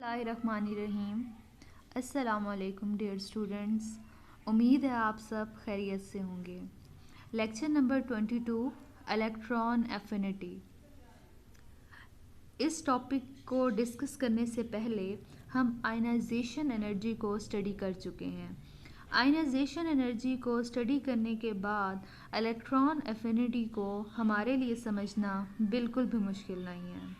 बिस्मिल्लाहिर्रहमानिर्रहीम। अस्सलामुअलैकुम dear students, उम्मीद है आप सब खैरियत से होंगे। Lecture number 22 electron affinity. इस टॉपिक को डिस्कस करने से पहले हम आयनाइजेशन एनर्जी को स्टडी कर चुके हैं। आयनाइजेशन एनर्जी को स्टडी करने के बाद इलेक्ट्रॉन एफिनिटी को हमारे लिए समझना बिल्कुल भी मुश्किल नहीं है।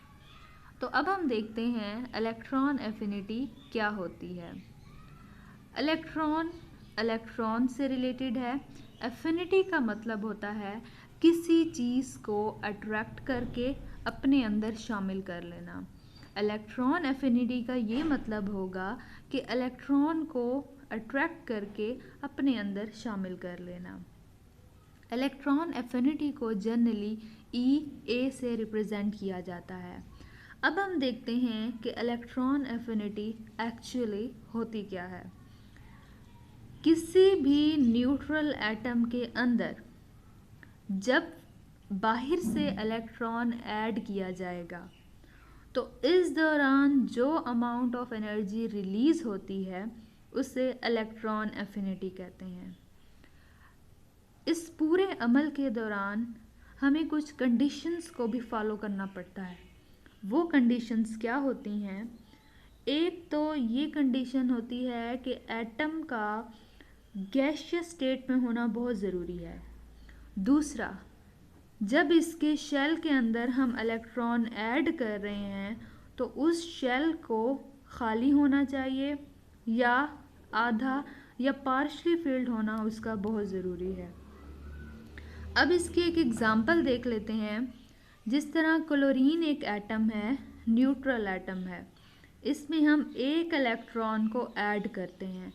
तो अब हम देखते हैं इलेक्ट्रॉन एफिनिटी क्या होती है। इलेक्ट्रॉन से रिलेटेड है। एफिनिटी का मतलब होता है किसी चीज़ को अट्रैक्ट करके अपने अंदर शामिल कर लेना। इलेक्ट्रॉन एफिनिटी का ये मतलब होगा कि इलेक्ट्रॉन को अट्रैक्ट करके अपने अंदर शामिल कर लेना। इलेक्ट्रॉन एफिनिटी को जनरली E से रिप्रेजेंट किया जाता है। अब हम देखते हैं कि इलेक्ट्रॉन एफिनिटी एक्चुअली होती क्या है। किसी भी न्यूट्रल एटम के अंदर जब बाहर से इलेक्ट्रॉन ऐड किया जाएगा तो इस दौरान जो अमाउंट ऑफ एनर्जी रिलीज होती है उसे इलेक्ट्रॉन एफिनिटी कहते हैं। इस पूरे अमल के दौरान हमें कुछ कंडीशंस को भी फॉलो करना पड़ता है। वो कंडीशंस क्या होती हैं? एक तो ये कंडीशन होती है कि एटम का गैसियस स्टेट में होना बहुत ज़रूरी है। दूसरा, जब इसके शेल के अंदर हम इलेक्ट्रॉन ऐड कर रहे हैं तो उस शेल को खाली होना चाहिए या आधा या पार्शली फिल्ड होना उसका बहुत ज़रूरी है। अब इसकी एक एग्ज़ाम्पल देख लेते हैं। जिस तरह क्लोरीन एक एटम है, न्यूट्रल एटम है, इसमें हम एक इलेक्ट्रॉन को ऐड करते हैं।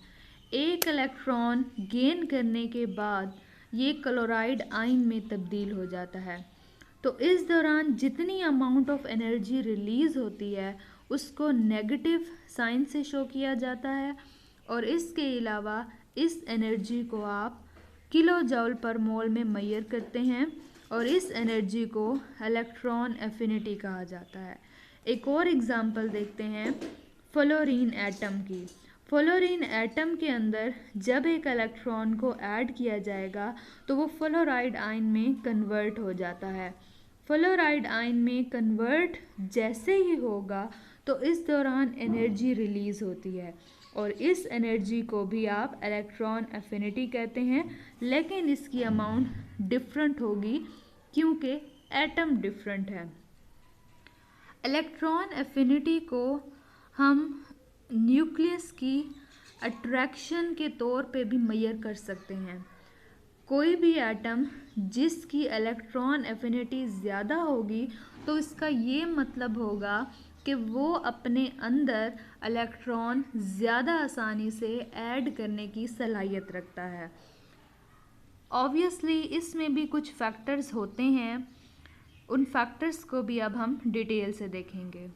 एक इलेक्ट्रॉन गेन करने के बाद ये क्लोराइड आयन में तब्दील हो जाता है। तो इस दौरान जितनी अमाउंट ऑफ एनर्जी रिलीज़ होती है उसको नेगेटिव साइन से शो किया जाता है और इसके अलावा इस एनर्जी को आप किलो जूल पर मोल में मेजर करते हैं और इस एनर्जी को इलेक्ट्रॉन एफिनिटी कहा जाता है। एक और एग्जांपल देखते हैं फ्लोरीन एटम की। फ्लोरीन एटम के अंदर जब एक इलेक्ट्रॉन को ऐड किया जाएगा तो वो फ्लोराइड आयन में कन्वर्ट हो जाता है। फ्लोराइड आयन में कन्वर्ट जैसे ही होगा तो इस दौरान एनर्जी रिलीज़ होती है और इस एनर्जी को भी आप इलेक्ट्रॉन एफिनिटी कहते हैं, लेकिन इसकी अमाउंट डिफरेंट होगी क्योंकि एटम डिफरेंट है। इलेक्ट्रॉन एफिनिटी को हम न्यूक्लियस की अट्रैक्शन के तौर पे भी मेजर कर सकते हैं। कोई भी एटम जिसकी इलेक्ट्रॉन एफिनिटी ज़्यादा होगी तो इसका ये मतलब होगा कि वो अपने अंदर इलेक्ट्रॉन ज़्यादा आसानी से ऐड करने की सलाहियत रखता है। ऑब्वियसली इसमें भी कुछ फैक्टर्स होते हैं, उन फैक्टर्स को भी अब हम डिटेल से देखेंगे।